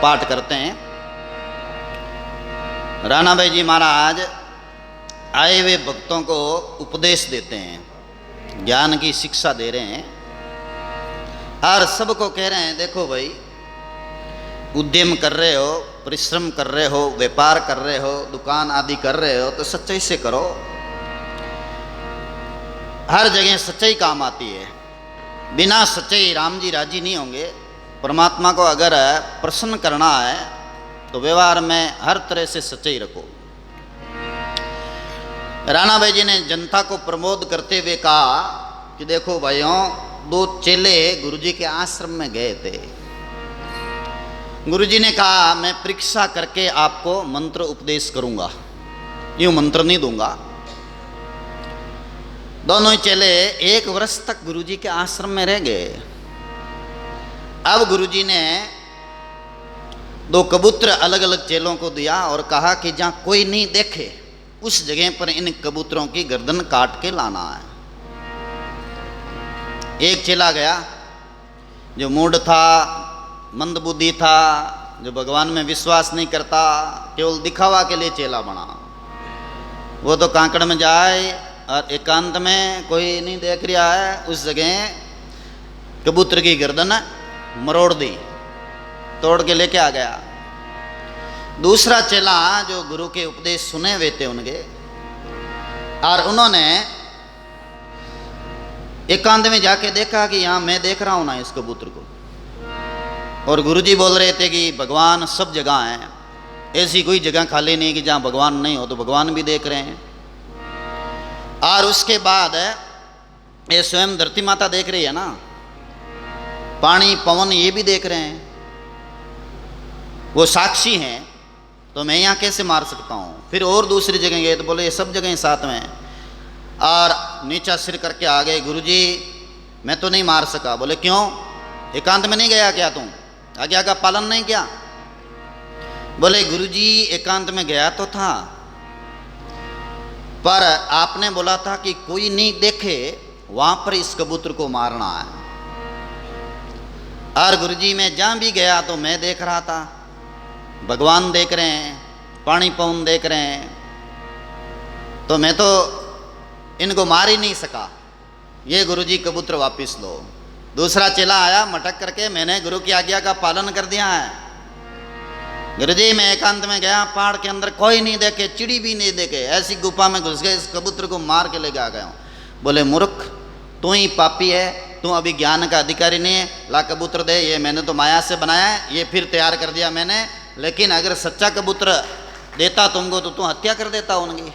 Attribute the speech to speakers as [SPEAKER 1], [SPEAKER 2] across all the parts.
[SPEAKER 1] पाठ करते हैं। राणा भाई जी महाराज आए हुए भक्तों को उपदेश देते हैं, ज्ञान की शिक्षा दे रहे हैं और सबको कह रहे हैं, देखो भाई, उद्यम कर रहे हो, परिश्रम कर रहे हो, व्यापार कर रहे हो, दुकान आदि कर रहे हो तो सच्चाई से करो। हर जगह सच्चाई काम आती है। बिना सच्चाई राम जी राजी नहीं होंगे। परमात्मा को अगर प्रसन्न करना है तो व्यवहार में हर तरह से सच्चाई रखो। राणा भाई जी ने जनता को प्रमोद करते हुए कहा कि देखो भाइयों, दो चेले गुरुजी के आश्रम में गए थे। गुरुजी ने कहा मैं परीक्षा करके आपको मंत्र उपदेश करूंगा, यूं मंत्र नहीं दूंगा। दोनों ही चेले 1 वर्ष तक गुरुजी के आश्रम में रह गए। अब गुरुजी ने 2 कबूतर अलग अलग चेलों को दिया और कहा कि जहां कोई नहीं देखे उस जगह पर इन कबूतरों की गर्दन काट के लाना है। एक चेला गया जो मूढ़ था, मंदबुद्धि था, जो भगवान में विश्वास नहीं करता, केवल दिखावा के लिए चेला बना। वो तो कांकड़ में जाए और एकांत में कोई नहीं देख रहा है, उस जगह कबूतर की गर्दन मरोड़ दी, तोड़ के लेके आ गया। दूसरा चेला जो गुरु के उपदेश सुने हुए थे उनके, और उन्होंने एकांत में जाके देखा कि यहाँ मैं देख रहा हूं ना इस कबूतर को, और गुरुजी बोल रहे थे कि भगवान सब जगह हैं, ऐसी कोई जगह खाली नहीं कि जहाँ भगवान नहीं हो, तो भगवान भी देख रहे हैं। और उसके बाद ये स्वयं धरती माता देख रही है ना, पानी पवन ये भी देख रहे हैं, वो साक्षी हैं, तो मैं यहाँ कैसे मार सकता हूँ। फिर और दूसरी जगह गए तो बोले ये सब जगह साथ में हैं, और नीचा सिर करके आ गए, गुरुजी मैं तो नहीं मार सका। बोले क्यों, एकांत में नहीं गया क्या, तुम आज्ञा का पालन नहीं किया? बोले गुरुजी एकांत में गया तो था, पर आपने बोला था कि कोई नहीं देखे वहां पर इस कबूतर को मारना है। और गुरुजी मैं जहां भी गया तो मैं देख रहा था, भगवान देख रहे हैं, पानी पवन देख रहे हैं, तो मैं तो इनको मार ही नहीं सका। ये गुरुजी कबूतर वापिस लो। दूसरा चेला आया मटक करके, मैंने गुरु की आज्ञा का पालन कर दिया है गुरुजी, मैं एकांत में गया, पहाड़ के अंदर कोई नहीं देखे, चिड़ी भी नहीं देखे, ऐसी गुफा में घुस गए, इस कबूतर को मार के लेके आ गया हूँ। बोले मूर्ख, तू ही पापी है, तू अभी ज्ञान का अधिकारी नहीं है, ला कबूतर दे, ये मैंने तो माया से बनाया है, ये फिर तैयार कर दिया मैंने, लेकिन अगर सच्चा कबूतर देता तुमको तो तू हत्या कर देता उनकी।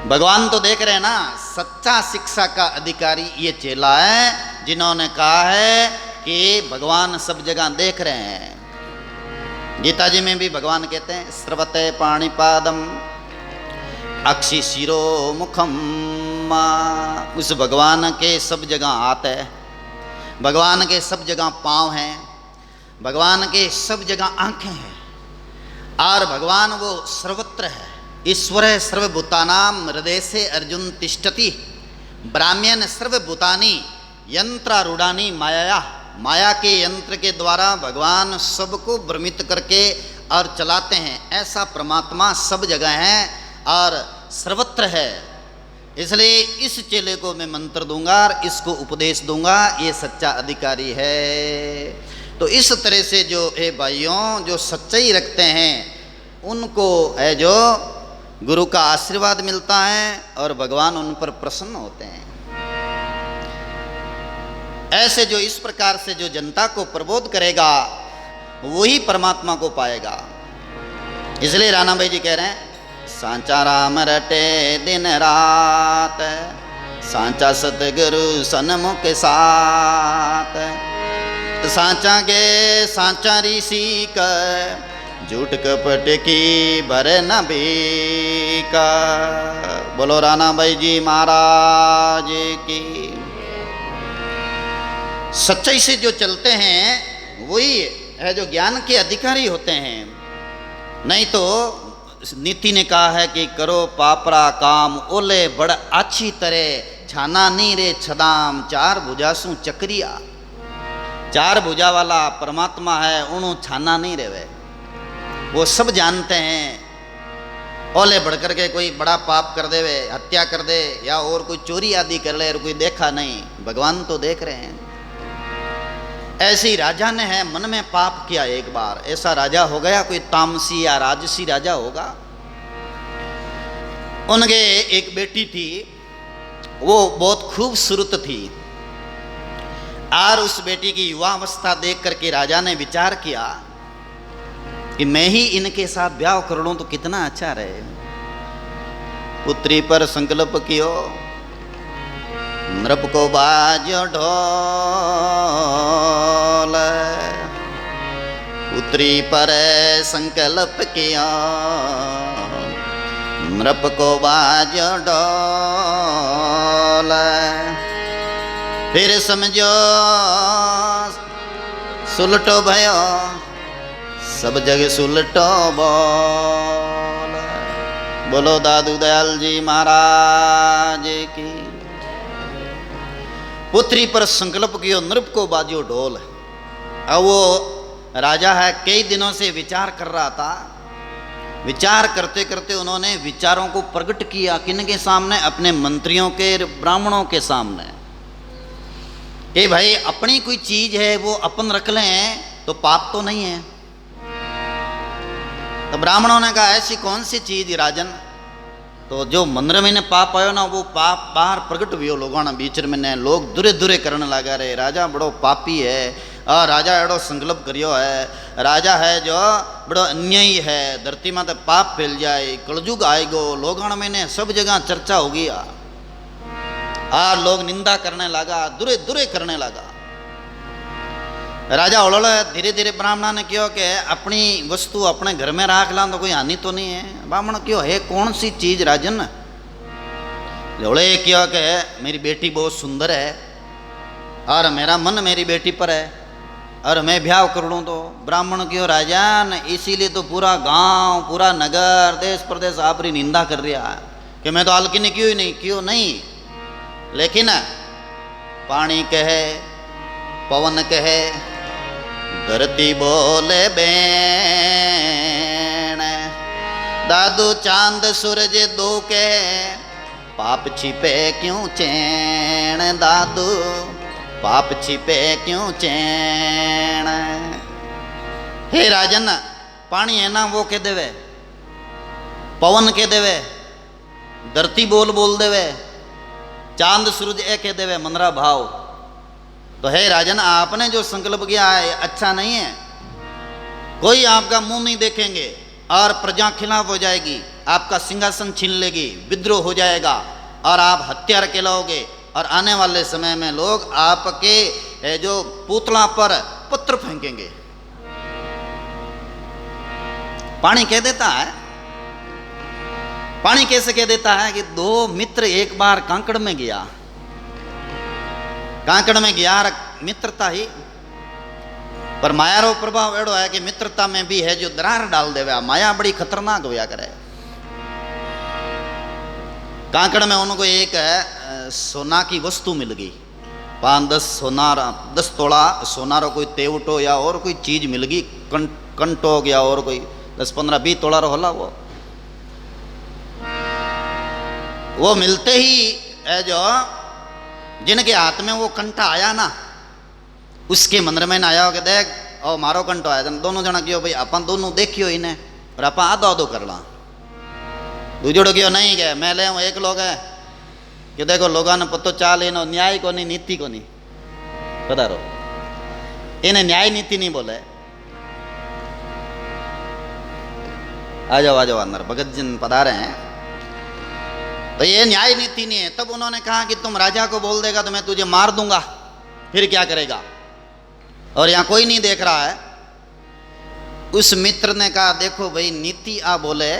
[SPEAKER 1] भगवान तो देख रहे हैं ना, सच्चा शिक्षा का अधिकारी ये चेला है जिन्होंने कहा है कि भगवान सब जगह देख रहे हैं। गीता जी में भी भगवान कहते हैं स्रवते पाणिपादम अक्षि शिरो मुखम, उस भगवान के सब जगह हाथ है, भगवान के सब जगह पाँव हैं, भगवान के सब जगह आंखें हैं, और भगवान वो सर्वत्र है। ईश्वर सर्वभूतानां हृदय से अर्जुन तिष्ठति, ब्राह्मण सर्वभूतानि यंत्रारूढ़ानि माया, माया के यंत्र के द्वारा भगवान सबको भ्रमित करके और चलाते हैं। ऐसा परमात्मा सब जगह है और सर्वत्र है। इसलिए इस चेले को मैं मंत्र दूंगा और इसको उपदेश दूंगा, ये सच्चा अधिकारी है। तो इस तरह से जो है भाइयों, जो सच्चाई रखते हैं उनको है जो गुरु का आशीर्वाद मिलता है और भगवान उन पर प्रसन्न होते हैं। ऐसे जो इस प्रकार से जो जनता को प्रबोध करेगा वही परमात्मा को पाएगा। इसलिए राणा भाई जी कह रहे हैं सांचा राम रटे दिन रात, सांचा सतगुरु सन्मुख साथ, सांचा गे सांचा ऋषि कर, झूठ कपट की भर न भीका। बोलो राणा भाई जी महाराज की। सच्चाई से जो चलते हैं वही है जो ज्ञान के अधिकारी होते हैं। नहीं तो नीति ने कहा है कि करो पापरा काम ओले बड़ अच्छी तरह, छाना नी रे छदाम चार भुजासू चक्रिया। चार भुजा वाला परमात्मा है, उन्हों छाना नहीं रहे। वो सब जानते हैं। ओले बढ़कर के कोई बड़ा पाप कर दे, हत्या कर दे या और कोई चोरी आदि कर ले और कोई देखा नहीं, भगवान तो देख रहे हैं। ऐसे ही राजा ने है मन में पाप किया एक बार, ऐसा राजा हो गया, कोई तामसी या राजसी राजा होगा। उनके एक बेटी थी, वो बहुत खूबसूरत थी, और उस बेटी की युवावस्था देख करके राजा ने विचार किया कि मैं ही इनके साथ ब्याह कर लूं तो कितना अच्छा रहे। पुत्री पर संकल्प कियो, नृप को बाजो ढोल। पुत्री पर संकल्प किया, नृप को बाजो ढोल। फिर समझो सुलटो भयो, सब जगह सुलटो बोल। बोलो दादू दयाल जी महाराज की। पुत्री पर संकल्प कियो, नृप को बाजियो ढोल। अब वो राजा है, कई दिनों से विचार कर रहा था। विचार करते करते उन्होंने विचारों को प्रकट किया, किनके सामने? अपने मंत्रियों के, ब्राह्मणों के सामने। कि भाई अपनी कोई चीज है वो अपन रख लें तो पाप तो नहीं है। तो ब्राह्मणों ने कहा ऐसी कौन सी चीज राजन? तो जो मंदिर में ने पाप आयो ना, वो पाप बाहर प्रकट हुई लोगों ने बीच में ने। लोग दूरे दूरे करने लगा रहे, राजा बड़ो पापी है, और राजा एड़ो संकल्प करियो है, राजा है जो बड़ो अन्यायी है, धरती में तो पाप फैल जाए, कलयुग आएगो। लोगों में ने सब जगह चर्चा होगी, और लोग निंदा करने लगा, दूरे दूरे करने लगा। राजा ओलोला धीरे धीरे ब्राह्मण ने क्यों कि अपनी वस्तु अपने घर में रख ला तो कोई हानि तो नहीं है। ब्राह्मण क्यों है कौन सी चीज राजन? लोड़े क्यों कि मेरी बेटी बहुत सुंदर है, और मेरा मन मेरी बेटी पर है, और मैं ब्याह कर लूँ तो। ब्राह्मण क्यों राजन? इसीलिए तो पूरा गांव, पूरा नगर, देश प्रदेश आपकी निंदा कर रहा है कि मैं तो हल्की नहीं, क्यों नहीं, क्यों नहीं। लेकिन पानी कहे, पवन कहे, धरती बोले बेण। दादू चांद सूरज दो के, पाप छिपे क्यों चैन। दादू पाप छिपे क्यों चैन। हे राजन, पानी है ना वो के देवे, पवन के देवे, धरती बोल बोल देवे, चांद सूरज ए के देवे मनरा भाव। तो हे राजन, आपने जो संकल्प किया है अच्छा नहीं है। कोई आपका मुंह नहीं देखेंगे और प्रजा खिलाफ हो जाएगी, आपका सिंहासन छीन लेगी, विद्रोह हो जाएगा और आप हत्यार कहलाओगे। और आने वाले समय में लोग आपके जो पुतला पर पत्थर फेंकेंगे। पानी कह देता है, पानी कैसे कह देता है कि दो मित्र एक बार कांकड़ में गया, कांकड़ में गया, मित्रता ही पर माया रो प्रभाव एड़ो है कि मित्रता में भी है जो दरार डाल देवे। माया बड़ी खतरनाक होया करे। कांकड़ में उनको एक सोना की वस्तु मिल गई, 10 तोला सोना रो कोई तेवटो या और कोई चीज मिल गई, कंटो हो गया और कोई 10, 15, 20 तोला रो होला। वो मिलते ही जो जिनके हाथ में वो कंटा आया ना, उसके मंदिर में आया हो के देख और मारो कंटो आया। दोनों जना क्यों भाई अपन दोनों देखियो इन्हें और अपन आधो आधो कर ला। दूजोड़ो क्यों नहीं गए, मैं ले एक लोग है कि देखो लोगों ने पतो चाल इन्हों न्याय को नहीं, नीति को नहीं पता रो, इन्हें न्याय नीति नहीं बोले। आ जाओ अंदर, भगत जी पधारे हैं। तो ये न्याय नीति नहीं है। तब उन्होंने कहा कि तुम राजा को बोल देगा तो मैं तुझे मार दूंगा, फिर क्या करेगा? और यहां कोई नहीं देख रहा है। उस मित्र ने कहा देखो भाई, नीति आ बोले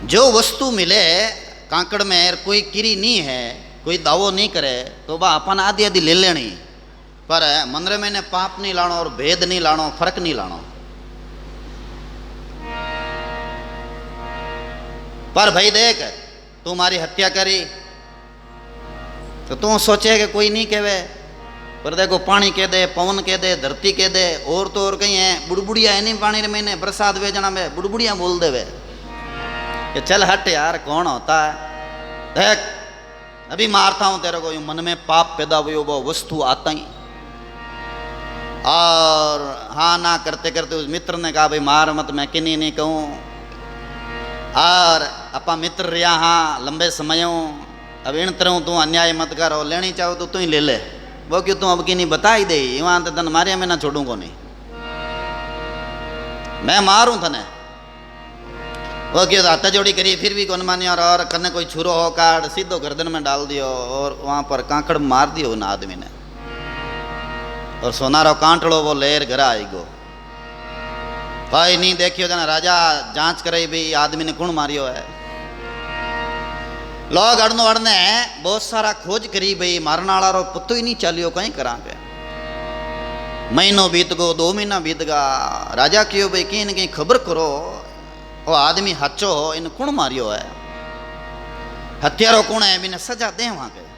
[SPEAKER 1] जो वस्तु मिले कांकड़ में कोई किरी नहीं है, कोई दावो नहीं करे तो वह अपन आधी आधी ले लेनी, पर मंदिर में ने पाप नहीं लाणो और भेद नहीं लाणो, फर्क नहीं लाणो। पर भाई देख, तुम्हारी हत्या करी तो तू सोचे कि कोई नहीं कहे पर देखो पानी कह दे, पवन कह दे, धरती कह दे, और तो और कहीं है बुड़बुड़िया है नहीं पानी रे मैंने बरसात वेजना में बुड़बुड़िया बोल देवे। ये चल हट यार, कौन होता है? देख अभी मारता हूं तेरे को, मन में पाप पैदा हुई वो वस्तु आता ही। और हाँ ना करते करते उस मित्र ने कहा भाई मार मत, मैं किन्हीं नहीं कहूँ। और अपा मित्र रिया हाँ लंबे समयों, अब इन तरह तू अन्याय मत कर, और लेनी चाहो तो तू ही ले ले, वो क्यों तू अब की नहीं बता ही दे, वहां तो तन मारिया मैं ना छोड़ू को नहीं, मैं मारूं थने। वो क्यों हाथ जोड़ी करी फिर भी कौन मानिया, और कन्ने कोई छुरो हो काट सीधो गर्दन में डाल दियो, और वहां पर कांकड़ मार दियो उन आदमी ने, और सोनारो कांटड़ो वो लेर घर आई गो। भाई नहीं देखियो जना राजा जांच करे भी आदमी ने कौन मारियो है। लोग अड़नो अड़ने बहुत सारा खोज करी भाई मारने वाला रो पतो ही नहीं चलियो, कहीं करा के महीनों बीत गो, 2 महीना बीत गा। राजा क्यों भाई कहीं न कहीं खबर करो, वो आदमी हच्चो इन कौन मारियो है, हत्यारो कौन है, बिना सजा दे वहां के।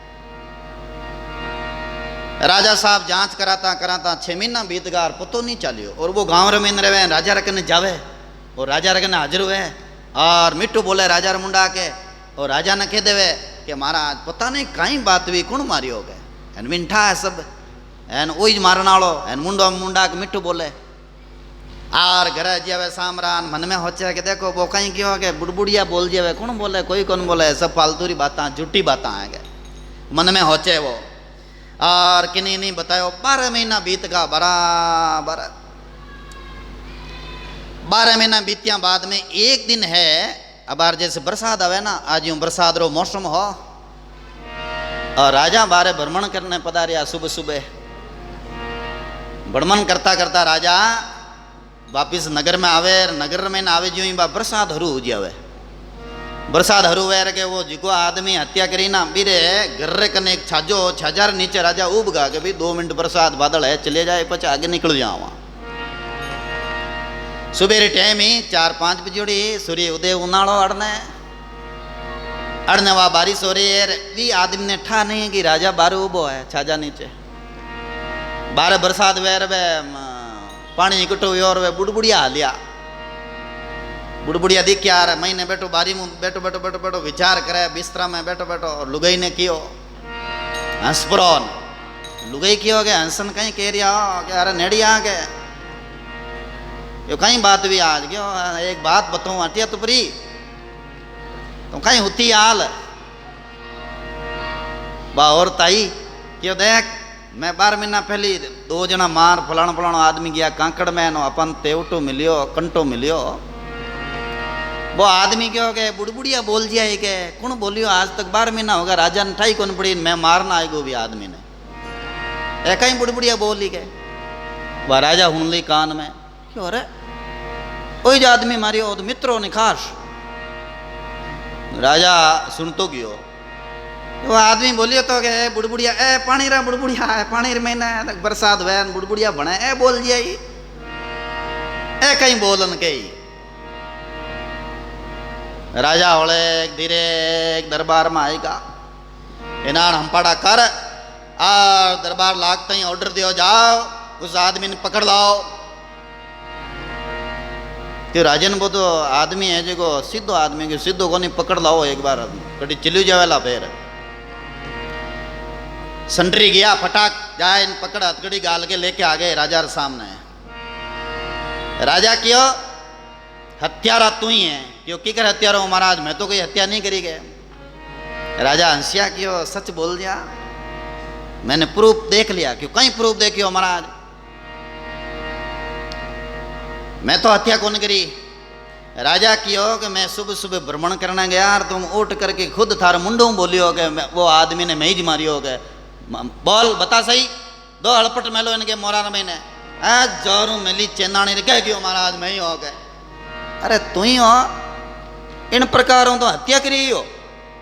[SPEAKER 1] राजा साहब जांच कराता कराता 6 महीना बीत गया और पतो नहीं चलियो। और वो गांव रमें रहे, राजा रकने जावे और राजा रकने हाजिर हुए, और मिट्टू बोले राजा मुंडा के, और राजा ने कह देवे कि महाराज पता नहीं कहीं बात हुई, कौन मारी हो गए, एन मिठा है सब, एन वही मारना वालो, एन मुंडो मुंडा के मिट्टू बोले। और घर जावे सामरान मन में होचे कि देखो वो कहीं क्यों के बुड़बुड़िया बोल जावे, कौन बोले कोई कौन बोले, सब फालतूरी बातें झूठी बातें है मन में होचे वो। और किन्हीं नहीं बतायो, 12 महीना बीत गया बराबर। 12 महीना बीतिया बाद में एक दिन है, अब बार जैसे बरसात आवे ना, आज यूं बरसात रो मौसम हो, और राजा बारे भ्रमण करने पधारिया। सुबह सुबह भ्रमण करता करता राजा वापिस नगर में आवे, नगर में ना आवे जो ही बरसात हरू हो जावे। बरसात हरू वेर के वो जिको आदमी हत्या करी ना बीरे गर्रे कने एक छाजो छाजार नीचे राजा उब गा के भाई 2 मिनट बरसात बादल है चले जाए, पचा आगे निकल जाओ। वहां सुबेरे टाइम ही 4-5 बजे सूर्य उदय उनाड़ो अड़ने अड़ने वह बारिश हो रही है। भी आदमी ने ठा नहीं कि राजा बारे उबो है छाजा नीचे, बारे बरसात वेर वे पानी इकट्ठो और वे बुड़बुड़िया हालिया। बुड़बुड़िया दिख यार महीने बैठो बारी में बैठो बैठो बैठो बैठो विचार करे, बिस्तरा में बैठो बैठो। और लुगाई ने कियो हंसप्रोन, लुगाई कियो के हंसन कहीं कह रिया हो अरे नेड़ी आ गए यो कहीं बात भी आज क्यों, एक बात बताऊं हटिया तो परी तो कहीं होती हाल बा और ताई क्यों देख, मैं 12 महीना पहले 2 जना मार फलाना फलाना आदमी गया कांकड़ में, नो अपन तेवटो मिलियो कंटो मिलियो। वो आदमी क्यों के बुड़बुड़िया बोल दिया है के कौन बोलियो, आज तक 12 महीना होगा राजा ने ठाई कौन पड़ी, मैं मारना आएगो भी आदमी ने एक ही बुड़बुड़िया बोली के। वह राजा हुनली कान में क्यों रे वही जो आदमी मारियो तो मित्रों ने खास। राजा सुन तो गयो, वो आदमी बोलियो तो के बुड़बुड़िया ए पानी रा बुड़बुड़िया है पानी महीना तक बरसात वैन बुड़बुड़िया बने ए बोल दिया ही ए कहीं बोलन के ही। राजा होले धीरे एक दरबार में आएगा, इनान हम पड़ा कर और दरबार लागते ही ऑर्डर दियो जाओ उस आदमी ने पकड़ लाओ। तो राजन वो तो आदमी है जो सीधो आदमी के सीधो को नहीं पकड़ लाओ एक बार कभी चिल्ली जावेला। फिर संटरी गया फटाक जाए पकड़ हथकड़ी गाल के लेके आ गए राजा सामने। राजा क्यों हत्यारा तू ही है क्यों की कर हत्यारा हो महाराज, मैं तो कोई हत्या नहीं करी गए। राजा हंसिया क्यों सच बोल दिया, मैंने प्रूफ देख लिया। क्यों कहीं प्रूफ देखियो महाराज, मैं तो हत्या कौन करी। राजा क्यों कि मैं सुबह सुबह भ्रमण करने गया और तुम उठ करके खुद थार मुंडों बोलियो के वो आदमी ने मैं ही मारी हो गए। बोल बता सही 2 हड़पट मेलो इनके मोरा महीने जोरू मेली चेनानी कह गयो महाराज मैं ही हो गए। अरे तू ही हो इन प्रकारों तो हत्या करी हो।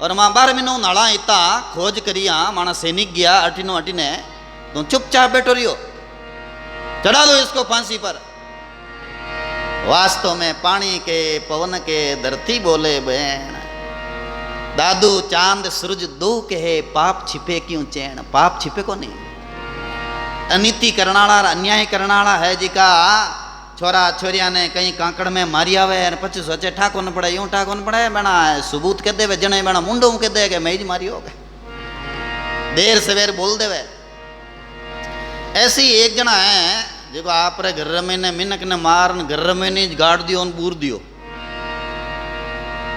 [SPEAKER 1] और मां 12 महीनों नाला इतना खोज करी हाँ माना सैनिक गया अटिनो अटिने तुम चुपचाप बैठो रही हो, चढ़ा दो इसको फांसी पर। वास्तव में पानी के पवन के धरती बोले बहन, दादू चांद सूरज दो कहे पाप छिपे क्यों चैन। पाप छिपे को नहीं, अनीति करनाला अन्याय करनाला है जिका छोरा छोरिया ने कहीं कांकड़ में मारी आवे और पछी सोचे ठाको न पड़े यूं ठाको न पड़े बना सबूत कह देवे जने बना मुंडो कह दे के मैं ही मारी हो गए देर सवेर बोल देवे। ऐसी एक जना है जो आप रे घर में ने मिनक ने मारन घर में ने गाड़ दियो न बूर दियो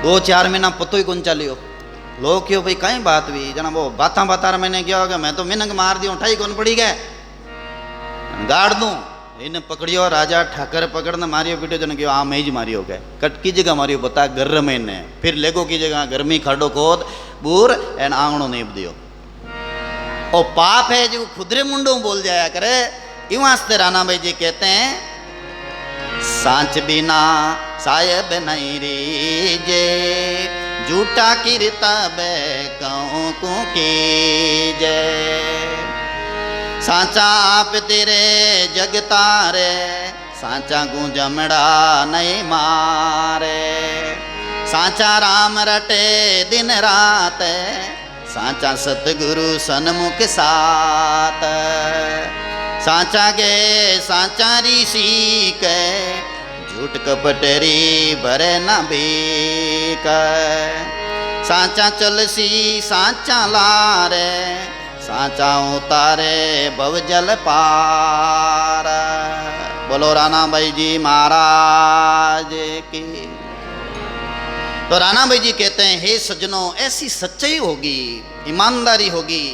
[SPEAKER 1] 2-4 महीना पतो ही कौन चलियो। लोग क्यों भाई कहीं बात भी जना वो बाता बाता मैंने क्या हो गया मैं तो मिनक मार दियो ठाई कौन पड़ी गए गाड़ दूं इन्हें पकड़ियो राजा ठाकर पकड़ने मारियो पीटो जन क्यों हाँ मैं ही मारियो गए कट की जगह मारियो बता घर में ने फिर लेगो की जगह गर्मी खाडो खोद बूर एन आंगणो नीप दियो। ओ पाप है जो खुदरे मुंडों बोल जाया करे। यूं वास्ते राणा भाई जी कहते हैं सांच बिना साहेब नहीं रीजे झूठा कीर्ता बे कहूँ को कीजे सांचा आप तेरे जग तारे सांचा गूं जमड़ा नहीं मारे सांचा राम रटे दिन रात सांचा सतगुरु सन्मुख सात सांचा गे सांचा ऋषि के झूठ कपटरी भरे न बीक सांचा चलसी सांचा लारे सांचा उतारे भव जल पार। बोलो राणा भाई जी महाराज की। तो राणा भाई जी कहते हैं हे सज्जनों ऐसी सच्चाई होगी ईमानदारी होगी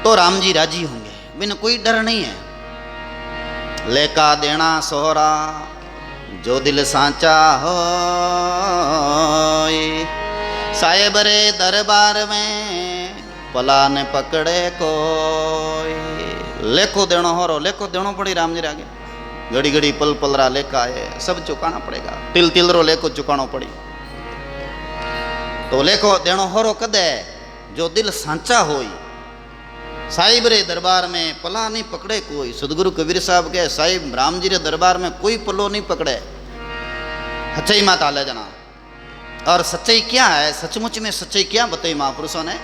[SPEAKER 1] तो राम जी राजी होंगे बिन कोई डर नहीं है। लेका देना सोहरा जो दिल सांचा हो साहेब रे दरबार में पला ने पकड़े कोई लेखो देनो हो रो लेखो देनो पड़ी राम जी आगे घड़ी घड़ी पल पल रा लेखा है सब चुकाना पड़ेगा तिल तिल रो लेखो चुकानो पड़ी तो लेखो देनो हो रो कदे जो दिल सांचा होई साहिब रे दरबार में पला नहीं पकड़े कोई। सदगुरु कबीर साहब के साहिब राम जी रे दरबार में कोई पलो नहीं पकड़े सच्चाई मात आले जना। और सच्चाई क्या है सचमुच में सच्चाई क्या बताई महापुरुषों ने